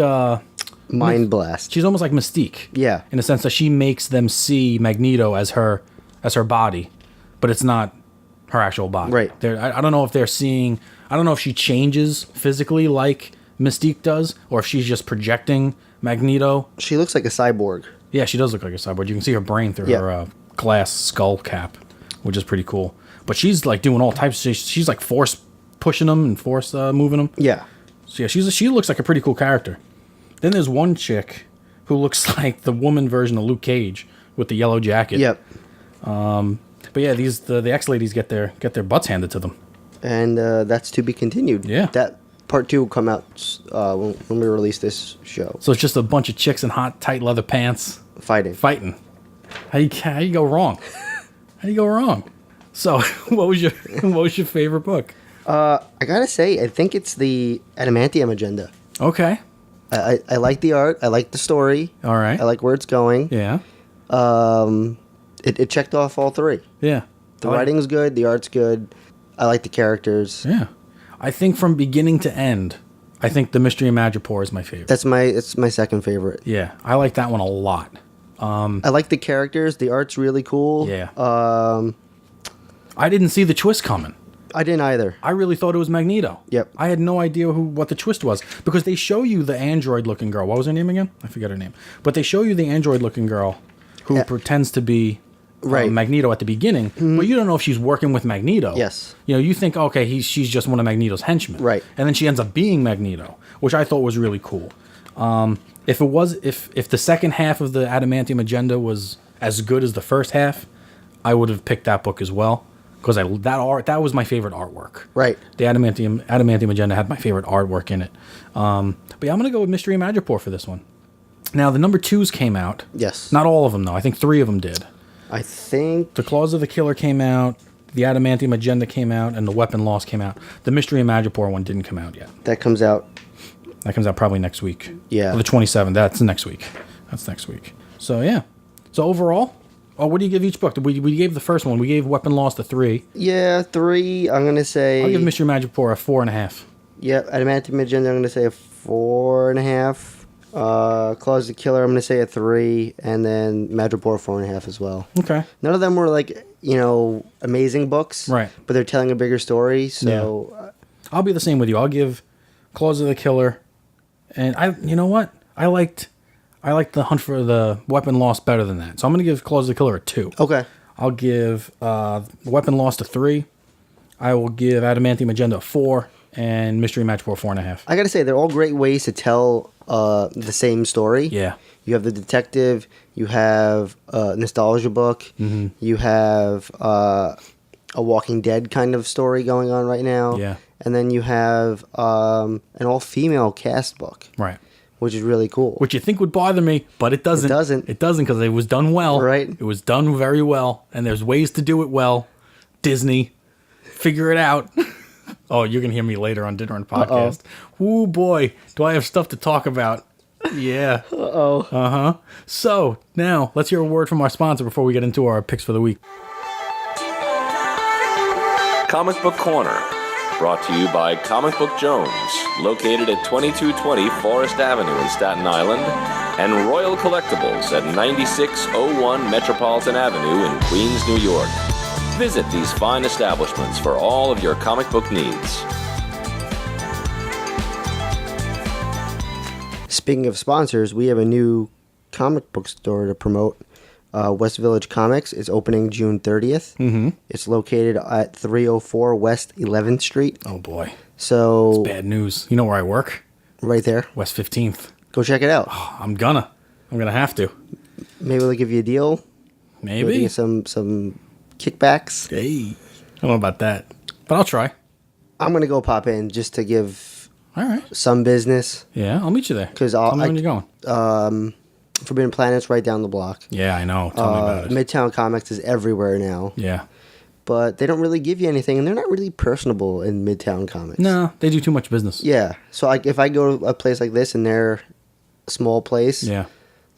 Speaker 3: Mind Blast.
Speaker 2: She's almost like Mystique.
Speaker 3: Yeah.
Speaker 2: In a sense that she makes them see Magneto as her body, but it's not her actual body.
Speaker 3: Right.
Speaker 2: I don't know if they're seeing. I don't know if she changes physically like Mystique does, or if she's just projecting Magneto.
Speaker 3: She looks like a cyborg.
Speaker 2: Yeah, she does look like a cyborg. You can see her brain through
Speaker 3: Yeah.
Speaker 2: her glass skull cap, which is pretty cool. But she's like doing all types. She's like force pushing them and force moving them.
Speaker 3: Yeah.
Speaker 2: So yeah, she looks like a pretty cool character. Then there's one chick who looks like the woman version of Luke Cage with the yellow jacket.
Speaker 3: Yep.
Speaker 2: But yeah, the X ladies get their butts handed to them.
Speaker 3: And that's to be continued.
Speaker 2: Yeah.
Speaker 3: That part 2 will come out when we release this show.
Speaker 2: So it's just a bunch of chicks in hot, tight leather pants fighting. How you go wrong? How do you go wrong? So what was your favorite book?
Speaker 3: I gotta say, I think it's the Adamantium agenda.
Speaker 2: Okay.
Speaker 3: I like the art. I like the story.
Speaker 2: All right.
Speaker 3: I like where it's going.
Speaker 2: Yeah.
Speaker 3: It checked off all 3.
Speaker 2: Yeah.
Speaker 3: The writing's good. The art's good. I like the characters.
Speaker 2: Yeah. I think from beginning to end, I think The Mystery of Madripoor is my favorite.
Speaker 3: It's my second favorite.
Speaker 2: Yeah. I like that one a lot.
Speaker 3: I like the characters. The art's really cool.
Speaker 2: Yeah. I didn't see the twist coming.
Speaker 3: I didn't either.
Speaker 2: I really thought it was Magneto.
Speaker 3: Yep.
Speaker 2: I had no idea what the twist was because they show you the android-looking girl. What was her name again? I forget her name. But they show you the android-looking girl who
Speaker 3: Yeah.
Speaker 2: pretends to be
Speaker 3: Right.
Speaker 2: Magneto at the beginning, but you don't know if she's working with Magneto.
Speaker 3: Yes.
Speaker 2: You think, okay, she's just one of Magneto's henchmen.
Speaker 3: Right.
Speaker 2: And then she ends up being Magneto, which I thought was really cool. If the second half of the Adamantium agenda was as good as the first half, I would have picked that book as well. Because that was my favorite artwork.
Speaker 3: Right.
Speaker 2: The Adamantium agenda had my favorite artwork in it. But yeah, I'm gonna go with Mystery of Madripoor for this one. Now the number 2s came out.
Speaker 3: Yes.
Speaker 2: Not all of them though. I think 3 of them did.
Speaker 3: I think
Speaker 2: The Claws of the Killer came out. The Adamantium agenda came out, and the Weapon Loss came out. The Mystery of Madripoor one didn't come out yet.
Speaker 3: that comes out.
Speaker 2: That comes out probably next week.
Speaker 3: Yeah.
Speaker 2: Or the 27th. That's next week. So yeah. So overall, what do you give each book? We gave the first one. We gave Weapon Loss a 3.
Speaker 3: Yeah, 3. I'm gonna say.
Speaker 2: I'll give Mystery of Madripoor a 4.5.
Speaker 3: Yeah, Adamantium agenda. I'm gonna say a 4.5. Claws of the Killer. I'm gonna say a 3, and then Madripoor 4.5 as well.
Speaker 2: Okay.
Speaker 3: None of them were like amazing books,
Speaker 2: Right.
Speaker 3: But they're telling a bigger story. So
Speaker 2: I'll be the same with you. I'll give Claws of the Killer, and you know what? I liked the Hunt for the Weapon Lost better than that. So I'm gonna give Claws of the Killer a 2.
Speaker 3: okay,
Speaker 2: I'll give Weapon Lost a 3. I will give Adamantium agenda a 4, and Mystery Madripoor 4.5.
Speaker 3: I gotta say they're all great ways to tell the same story.
Speaker 2: Yeah.
Speaker 3: You have the detective. You have a nostalgia book.
Speaker 2: Mm-hmm.
Speaker 3: You have a a Walking Dead kind of story going on right now.
Speaker 2: Yeah.
Speaker 3: And then you have an all-female cast book.
Speaker 2: Right.
Speaker 3: Which is really cool.
Speaker 2: Which you think would bother me, but it doesn't.
Speaker 3: It doesn't.
Speaker 2: It doesn't because it was done well.
Speaker 3: Right.
Speaker 2: It was done very well, and there's ways to do it well. Disney, figure it out. Oh, you're going to hear me later on Dinner and Podcast. Ooh, boy, do I have stuff to talk about. Yeah.
Speaker 3: Uh-oh.
Speaker 2: Uh-huh. So, now, let's hear a word from our sponsor before we get into our picks for the week.
Speaker 1: Comic Book Corner, brought to you by Comic Book Jones, located at 2220 Forest Avenue in Staten Island, and Royal Collectibles at 9601 Metropolitan Avenue in Queens, New York. Visit these fine establishments for all of your comic book needs.
Speaker 3: Speaking of sponsors, we have a new comic book store to promote. West Village Comics is opening June 30th.
Speaker 2: Mm-hmm.
Speaker 3: It's located at 304 West 11th Street.
Speaker 2: Oh, boy.
Speaker 3: So
Speaker 2: Bad news. You know where I work?
Speaker 3: Right there.
Speaker 2: West 15th.
Speaker 3: Go check it out.
Speaker 2: Oh, I'm gonna have to.
Speaker 3: Maybe they'll give you a deal.
Speaker 2: Maybe.
Speaker 3: Maybe some kickbacks.
Speaker 2: Hey. I don't know about that, but I'll try.
Speaker 3: I'm going to go pop in just to give
Speaker 2: All right.
Speaker 3: some business.
Speaker 2: Yeah, I'll meet you there.
Speaker 3: Tell
Speaker 2: me when you're going.
Speaker 3: Forbidden Planet's right down the block.
Speaker 2: Yeah, I know. Tell me about it.
Speaker 3: Midtown Comics is everywhere now.
Speaker 2: Yeah.
Speaker 3: But they don't really give you anything, and they're not really personable in Midtown Comics.
Speaker 2: No, they do too much business.
Speaker 3: Yeah. So if I go to a place like this and they're a small place,
Speaker 2: Yeah.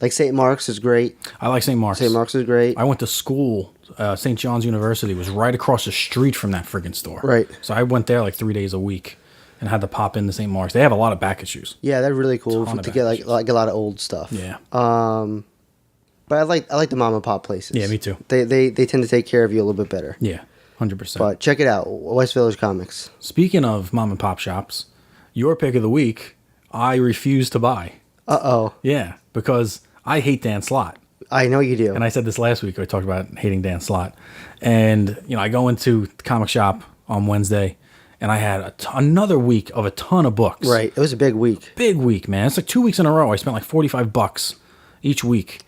Speaker 3: like St. Mark's is great.
Speaker 2: I like St. Mark's.
Speaker 3: St. Mark's is great.
Speaker 2: I went to school. St. John's University was right across the street from that friggin' store.
Speaker 3: Right.
Speaker 2: So I went there like 3 days a week and had to pop into St. Mark's. They have a lot of back issues.
Speaker 3: Yeah, they're really cool
Speaker 2: Ton of
Speaker 3: to get
Speaker 2: packages.
Speaker 3: like a lot of old stuff.
Speaker 2: Yeah.
Speaker 3: But I like the mom and pop places.
Speaker 2: Yeah, me too.
Speaker 3: They tend to take care of you a little bit better.
Speaker 2: Yeah, 100%.
Speaker 3: But check it out, West Village Comics.
Speaker 2: Speaking of mom and pop shops, your pick of the week, I refuse to buy.
Speaker 3: Uh-oh.
Speaker 2: Yeah, because I hate Dan Slott.
Speaker 3: I know you do.
Speaker 2: And I said this last week. I talked about hating Dan Slott. And, I go into the comic shop on Wednesday, and I had another week of a ton of books.
Speaker 3: Right. It was a big week.
Speaker 2: Big week, man. It's like 2 weeks in a row. I spent like $45 each week.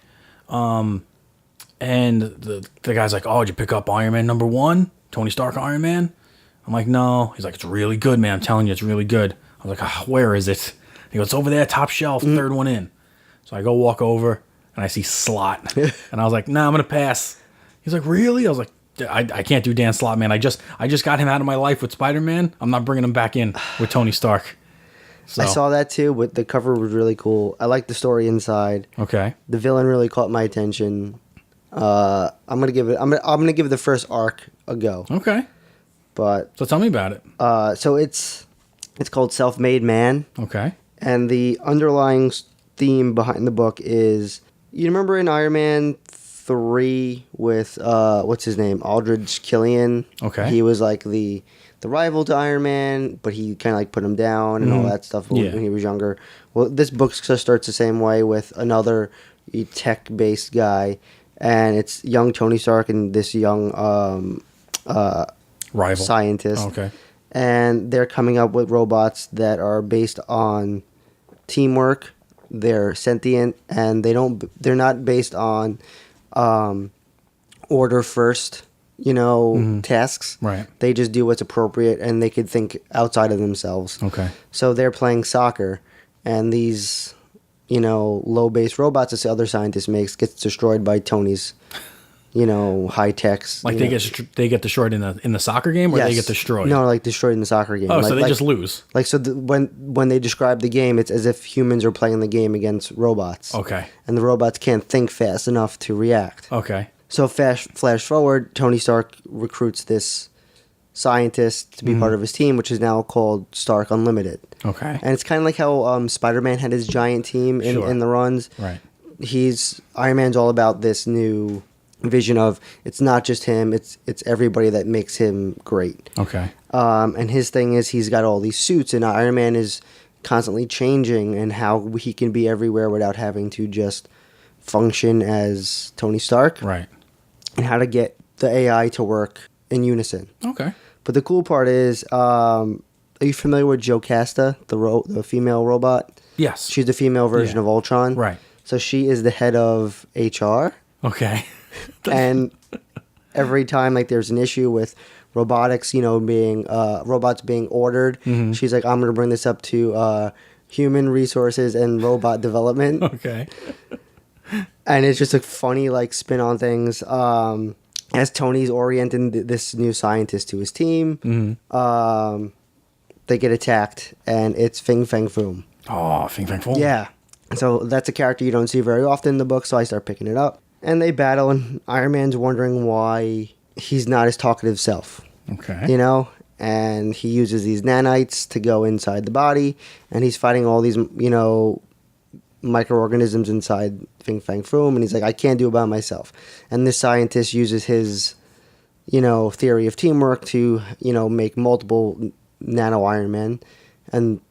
Speaker 2: And the guy's like, oh, did you pick up Iron Man #1? Tony Stark Iron Man? I'm like, no. He's like, it's really good, man. I'm telling you, it's really good. I was like, where is it? He goes, it's over there, top shelf, third one in. So I go walk over, and I see Slott. And I was like, nah, I'm going to pass. He's like, really? I was like, I can't do Dan Slott, man. I just got him out of my life with Spider-Man. I'm not bringing him back in with Tony Stark. So.
Speaker 3: I saw that too, but the cover was really cool. I liked the story inside.
Speaker 2: Okay.
Speaker 3: The villain really caught my attention. I'm gonna give the first arc a go.
Speaker 2: Okay.
Speaker 3: But
Speaker 2: so tell me about it.
Speaker 3: So it's called Self-Made Man.
Speaker 2: Okay.
Speaker 3: And the underlying theme behind the book is, you remember in Iron Man 3 with what's his name, Aldrich Killian?
Speaker 2: Okay.
Speaker 3: He was like the rival to Iron Man, but he kind of like put him down and all that stuff when he was younger. Well, this book starts the same way with another tech-based guy, and it's young Tony Stark and this young
Speaker 2: rival
Speaker 3: scientist.
Speaker 2: Okay.
Speaker 3: And they're coming up with robots that are based on teamwork. They're sentient, and they're not based on order first, tasks.
Speaker 2: Right.
Speaker 3: They just do what's appropriate, and they could think outside of themselves.
Speaker 2: Okay.
Speaker 3: So they're playing soccer, and these, low base robots this other scientist makes gets destroyed by Tony's, high techs.
Speaker 2: Like they get destroyed in the soccer game, or they get destroyed?
Speaker 3: No, like destroyed in the soccer game.
Speaker 2: Oh, so they just lose.
Speaker 3: Like when they describe the game, it's as if humans are playing the game against robots.
Speaker 2: Okay.
Speaker 3: And the robots can't think fast enough to react.
Speaker 2: Okay.
Speaker 3: So flash forward, Tony Stark recruits this scientist to be part of his team, which is now called Stark Unlimited.
Speaker 2: Okay.
Speaker 3: And it's kind of like how Spider-Man had his giant team in the runs.
Speaker 2: Right.
Speaker 3: Iron Man's all about this new vision of it's not just him, it's everybody that makes him great.
Speaker 2: Okay.
Speaker 3: And his thing is he's got all these suits, and Iron Man is constantly changing and how he can be everywhere without having to just function as Tony Stark.
Speaker 2: Right.
Speaker 3: And how to get the AI to work in unison.
Speaker 2: Okay.
Speaker 3: But the cool part is, are you familiar with Jocasta, the female robot?
Speaker 2: Yes.
Speaker 3: She's the female version of Ultron.
Speaker 2: Right.
Speaker 3: So she is the head of HR.
Speaker 2: Okay.
Speaker 3: And every time there's an issue with robotics, being robots being ordered. She's like, I'm going to bring this up to human resources and robot development.
Speaker 2: Okay.
Speaker 3: And it's just a funny like spin on things. As Tony's orienting this new scientist to his team, they get attacked, and it's Fing Fang Foom.
Speaker 2: Oh, Fing Fang Foom.
Speaker 3: Yeah. So that's a character you don't see very often in the book, so I start picking it up. And they battle, and Iron Man's wondering why he's not his talkative self.
Speaker 2: Okay.
Speaker 3: And he uses these nanites to go inside the body, and he's fighting all these, microorganisms inside Fing Fang Foom, and he's like, I can't do it by myself. And this scientist uses his, theory of teamwork to, make multiple nano Iron Man and,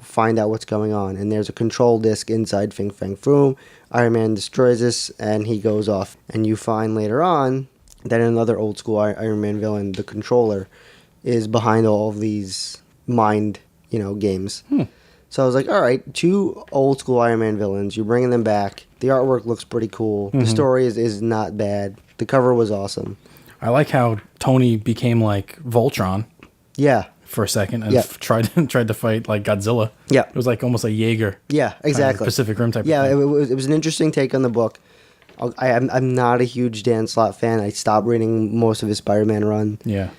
Speaker 3: find out what's going on. And there's a control disc inside Fing Fang Foom. Iron Man destroys this, and he goes off. And you find later on that another old school Iron Man villain, the Controller, is behind all of these mind, games. So I was like, all right, 2 old school Iron Man villains. You're bringing them back. The artwork looks pretty cool. The story is not bad. The cover was awesome.
Speaker 2: I like how Tony became like Voltron.
Speaker 3: Yeah.
Speaker 2: For a second and tried to fight like Godzilla.
Speaker 3: Yeah.
Speaker 2: It was like almost a Jaeger.
Speaker 3: Yeah, exactly.
Speaker 2: Pacific Rim type of thing.
Speaker 3: Yeah, it was an interesting take on the book. I'm not a huge Dan Slott fan. I stopped reading most of his Spider-Man run.
Speaker 2: Yeah.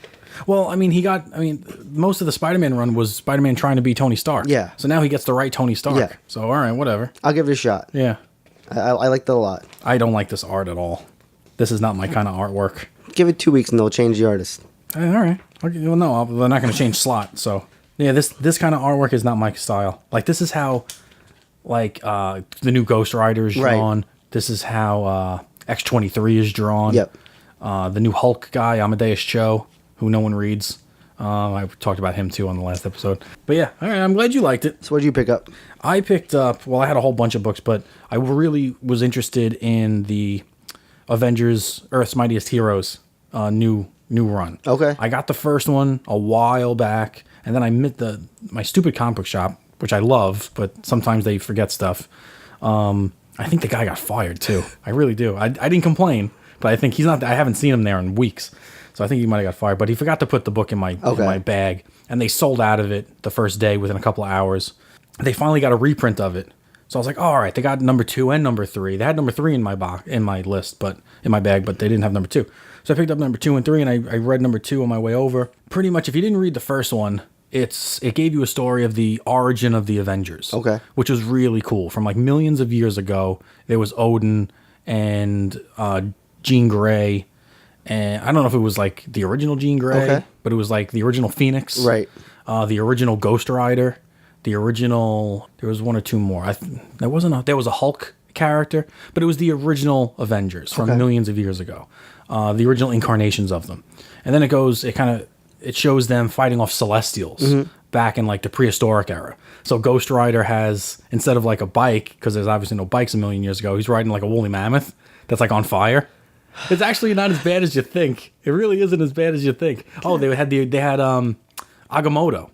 Speaker 2: Well, most of the Spider-Man run was Spider-Man trying to be Tony Stark.
Speaker 3: Yeah.
Speaker 2: So now he gets to write Tony Stark.
Speaker 3: Yeah.
Speaker 2: So, all right, whatever.
Speaker 3: I'll give it a shot.
Speaker 2: Yeah.
Speaker 3: I liked it a lot.
Speaker 2: I don't like this art at all. This is not my kind of artwork.
Speaker 3: Give it 2 weeks and they'll change the artist.
Speaker 2: All right. Okay, well, no, they're not going to change Slott. So, yeah, this kind of artwork is not my style. Like, this is how, like, the new Ghost Rider is drawn. Right. This is how X-23 is drawn.
Speaker 3: Yep.
Speaker 2: The new Hulk guy, Amadeus Cho, who no one reads. I talked about him, too, on the last episode. But, yeah, all right, I'm glad you liked it.
Speaker 3: So what did you pick up?
Speaker 2: I picked up, well, I had a whole bunch of books, but I really was interested in the Avengers, Earth's Mightiest Heroes new run.
Speaker 3: Okay.
Speaker 2: I got the first one a while back, and then I met my stupid comic book shop, which I love, but sometimes they forget stuff. I think the guy got fired, too. I really do. I didn't complain, but I think he's not, I haven't seen him there in weeks. So I think he might have got fired, but he forgot to put the book in my bag, and they sold out of it the first day within a couple of hours. They finally got a reprint of it. So I was like, oh, all right, they got number 2 and number 3. They had number 3 in my list, but in my bag, but they didn't have number 2. So I picked up number 2 and 3, and I read number 2 on my way over. Pretty much, if you didn't read the first one, it gave you a story of the origin of the Avengers.
Speaker 3: Okay.
Speaker 2: Which was really cool. From like millions of years ago, there was Odin and Jean Grey. And I don't know if it was like the original Jean Grey, but it was like the original Phoenix.
Speaker 3: Right.
Speaker 2: The original Ghost Rider. The original, there was 1 or 2 more. There was a Hulk character, but it was the original Avengers from millions of years ago. The original incarnations of them. And then it shows them fighting off Celestials back in like the prehistoric era. So Ghost Rider has, instead of like a bike, because there's obviously no bikes a million years ago, he's riding like a woolly mammoth that's like on fire. It's actually not as bad as you think. It really isn't as bad as you think. Oh, they had Agamotto.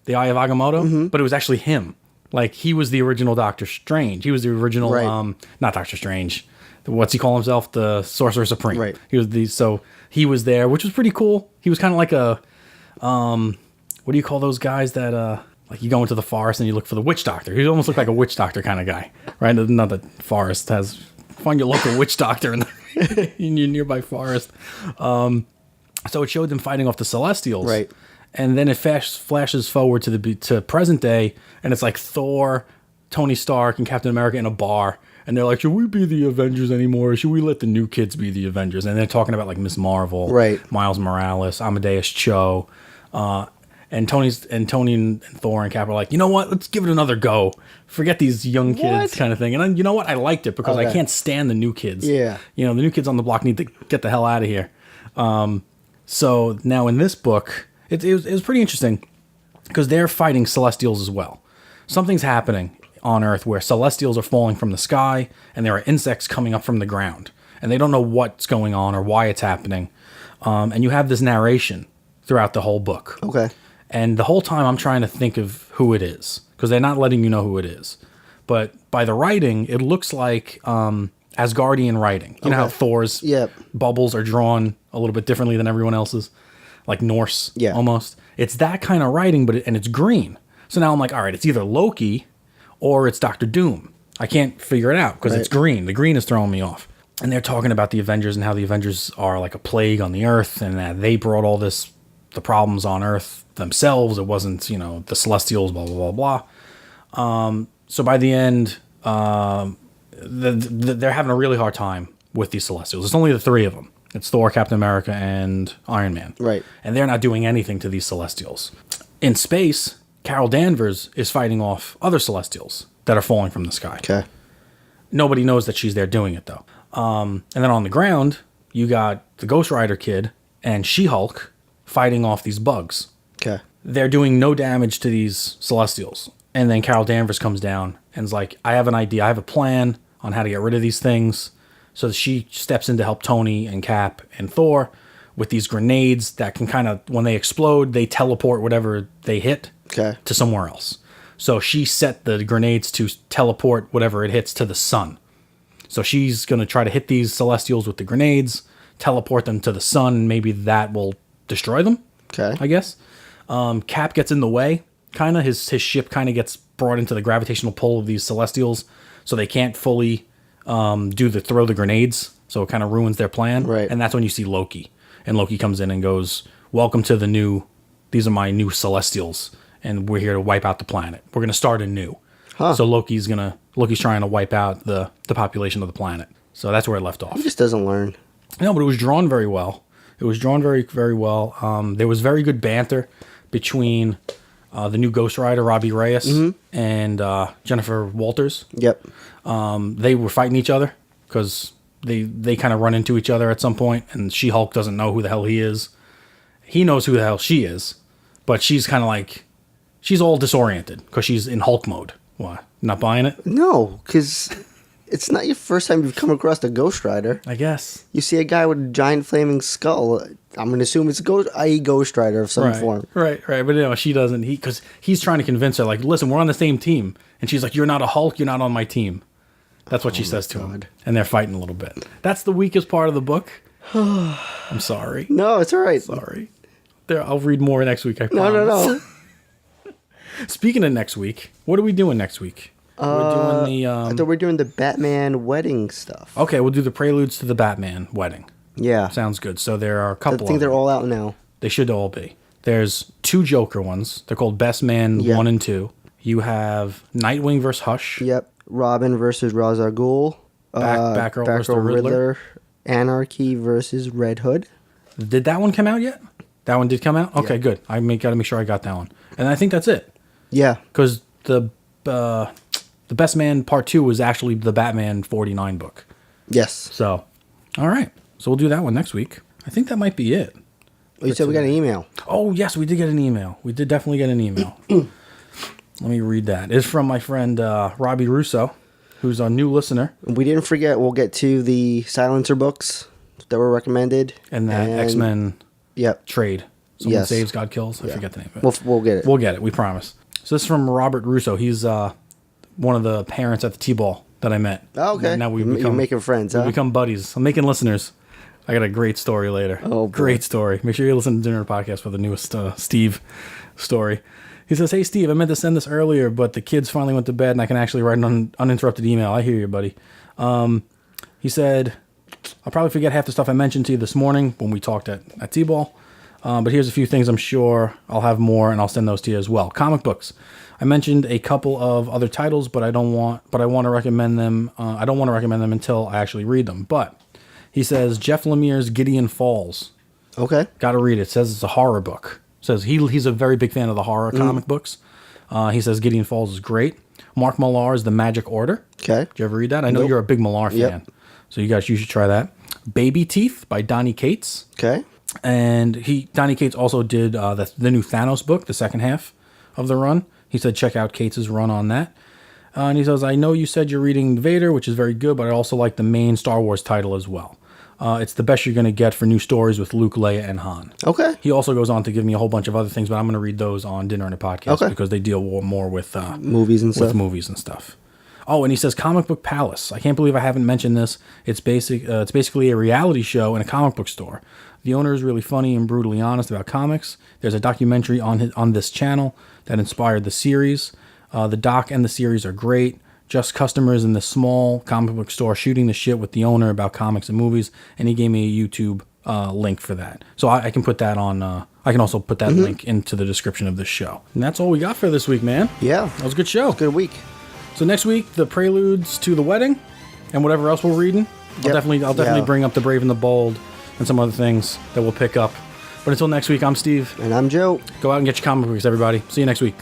Speaker 2: The Eye of Agamotto, but it was actually him. Like, he was the original Doctor Strange. He was the original, not Doctor Strange. What's he call himself? The Sorcerer Supreme.
Speaker 3: Right.
Speaker 2: He was there, which was pretty cool. He was kind of like a, what do you call those guys that, like you go into the forest and you look for the witch doctor? He almost looked like a witch doctor kind of guy, right? Not that forest find your local witch doctor in your nearby forest. So it showed them fighting off the Celestials.
Speaker 3: Right.
Speaker 2: And then it flashes forward to present day, and it's like Thor, Tony Stark, and Captain America in a bar. And they're like, should we be the Avengers anymore? Or should we let the new kids be the Avengers? And they're talking about like Miss Marvel, Miles Morales, Amadeus Cho. And Tony and Thor and Cap are like, you know what? Let's give it another go. Forget these young kids kind of thing. And then, you know what? I liked it because I can't stand the new kids.
Speaker 3: Yeah.
Speaker 2: The new kids on the block need to get the hell out of here. So now in this book, it was pretty interesting because they're fighting Celestials as well. Something's happening on Earth where Celestials are falling from the sky and there are insects coming up from the ground. And they don't know what's going on or why it's happening. And you have this narration throughout the whole book.
Speaker 3: Okay.
Speaker 2: And the whole time I'm trying to think of who it is because they're not letting you know who it is. But by the writing, it looks like Adamantium Asgardian writing. You know how Thor's
Speaker 3: Yep.
Speaker 2: bubbles are drawn a little bit differently than everyone else's, like Norse, almost. It's that kind of writing, and it's green. So now I'm like, all right, it's either Loki or it's Doctor Doom. I can't figure it out because it's green. The green is throwing me off. And they're talking about the Avengers and how the Avengers are like a plague on the Earth, and that they brought all the problems on Earth themselves. It wasn't, the Celestials, blah, blah, blah, blah. So by the end, they're having a really hard time with these Celestials. It's only the three of them. It's Thor, Captain America, and Iron Man.
Speaker 3: Right.
Speaker 2: And they're not doing anything to these Celestials. In space, Carol Danvers is fighting off other Celestials that are falling from the sky.
Speaker 3: Okay.
Speaker 2: Nobody knows that she's there doing it, though. And then on the ground, you got the Ghost Rider kid and She-Hulk fighting off these bugs.
Speaker 3: Okay.
Speaker 2: They're doing no damage to these Celestials. And then Carol Danvers comes down and is like, I have an idea. I have a plan on how to get rid of these things. So she steps in to help Tony and Cap and Thor with these grenades that can kind of, when they explode, they teleport whatever they hit to somewhere else. So she set the grenades to teleport whatever it hits to the sun. So she's going to try to hit these Celestials with the grenades, teleport them to the sun, and maybe that will destroy them, I guess. Cap gets in the way, kind of. His ship kind of gets brought into the gravitational pull of these Celestials, so they can't fully throw the grenades, so it kind of ruins their plan.
Speaker 3: Right.
Speaker 2: And that's when you see Loki. And Loki comes in and goes, welcome to these are my new Celestials, and we're here to wipe out the planet. We're going to start anew. So Loki's trying to wipe out the population of the planet. So that's where it left off.
Speaker 3: He just doesn't learn.
Speaker 2: No, but it was drawn very well. It was drawn very, very well. There was very good banter between the new Ghost Rider, Robbie Reyes, and Jennifer Walters.
Speaker 3: Yep.
Speaker 2: They were fighting each other because they kind of run into each other at some point, and She-Hulk doesn't know who the hell he is. He knows who the hell she is, but she's kind of like, she's all disoriented because she's in Hulk mode. Why? Not buying it?
Speaker 3: No, because it's not your first time you've come across a Ghost Rider.
Speaker 2: I guess.
Speaker 3: You see a guy with a giant flaming skull. I'm going to assume it's a Ghost Rider of some form.
Speaker 2: Right. But she doesn't. Because he's trying to convince her, like, listen, we're on the same team. And she's like, you're not a Hulk. You're not on my team. That's what she says to him. And they're fighting a little bit. That's the weakest part of the book. I'm sorry.
Speaker 3: No, it's all right.
Speaker 2: Sorry. I'll read more next week, I promise.
Speaker 3: No.
Speaker 2: Speaking of next week, what are we doing next week? We're doing
Speaker 3: I thought we were doing the Batman wedding stuff.
Speaker 2: Okay, we'll do the preludes to the Batman wedding.
Speaker 3: Yeah.
Speaker 2: Sounds good. So there are a couple
Speaker 3: I think they're all out now.
Speaker 2: They should all be. There's 2 Joker ones. They're called Best Man 1 and 2. You have Nightwing vs. Hush.
Speaker 3: Yep. Robin versus Ra's al Ghul.
Speaker 2: Batgirl versus the Riddler.
Speaker 3: Anarchy versus Red Hood.
Speaker 2: Did that one come out yet? That one did come out? Okay, good. I got to make sure I got that one. And I think that's it.
Speaker 3: Yeah.
Speaker 2: Because the Best Man Part 2 was actually the Batman 49 book.
Speaker 3: Yes.
Speaker 2: So, all right. So we'll do that one next week. I think that might be it.
Speaker 3: Oh, you said we got an email.
Speaker 2: Oh, yes, we did get an email. We did definitely get an email. Let me read that. It's from my friend Robbie Russo, who's a new listener.
Speaker 3: We didn't forget, we'll get to the Silencer books that were recommended.
Speaker 2: And that X-Men trade. Someone saves, God kills. I forget the name of it.
Speaker 3: We'll get it.
Speaker 2: We'll get it. We promise. So this is from Robert Russo. He's one of the parents at the T-ball that I met.
Speaker 3: Oh, okay.
Speaker 2: Now
Speaker 3: You're making friends, huh?
Speaker 2: We become buddies. I'm making listeners. I got a great story later.
Speaker 3: Oh, boy.
Speaker 2: Great story. Make sure you listen to Dinner Podcast for the newest Steve story. He says, hey, Steve, I meant to send this earlier, but the kids finally went to bed and I can actually write an uninterrupted email. I hear you, buddy. He said, I'll probably forget half the stuff I mentioned to you this morning when we talked at T-ball. But here's a few things I'm sure I'll have more, and I'll send those to you as well. Comic books. I mentioned a couple of other titles, but I want to recommend them. I don't want to recommend them until I actually read them. But he says Jeff Lemire's Gideon Falls.
Speaker 3: Okay.
Speaker 2: Got to read it. Says it's a horror book. Says he's a very big fan of the horror comic books. He says Gideon Falls is great. Mark Millar's The Magic Order.
Speaker 3: Okay.
Speaker 2: Did you ever read that? I know you're a big Millar fan. So you should try that. Baby Teeth by Donny Cates.
Speaker 3: Okay.
Speaker 2: And Donny Cates also did the new Thanos book, the second half of the run. He said check out Cates' run on that. And he says, I know you said you're reading Vader, which is very good, but I also like the main Star Wars title as well. It's the best you're going to get for new stories with Luke, Leia, and Han.
Speaker 3: Okay.
Speaker 2: He also goes on to give me a whole bunch of other things, but I'm going to read those on Dinner and a Podcast because they deal more with
Speaker 3: movies and stuff.
Speaker 2: With movies and stuff. Oh, and he says Comic Book Palace. I can't believe I haven't mentioned this. It's basically a reality show in a comic book store. The owner is really funny and brutally honest about comics. There's a documentary on this channel that inspired the series. The doc and the series are great. Just customers in the small comic book store shooting the shit with the owner about comics and movies, and he gave me a YouTube link for that. So I can put that on. I can also put that link into the description of this show. And that's all we got for this week, man.
Speaker 3: Yeah.
Speaker 2: That was a good show.
Speaker 3: Good week.
Speaker 2: So next week, the preludes to the wedding and whatever else we're reading. I'll definitely bring up The Brave and the Bold and some other things that we'll pick up. But until next week, I'm Steve.
Speaker 3: And I'm Joe.
Speaker 2: Go out and get your comic books, everybody. See you next week.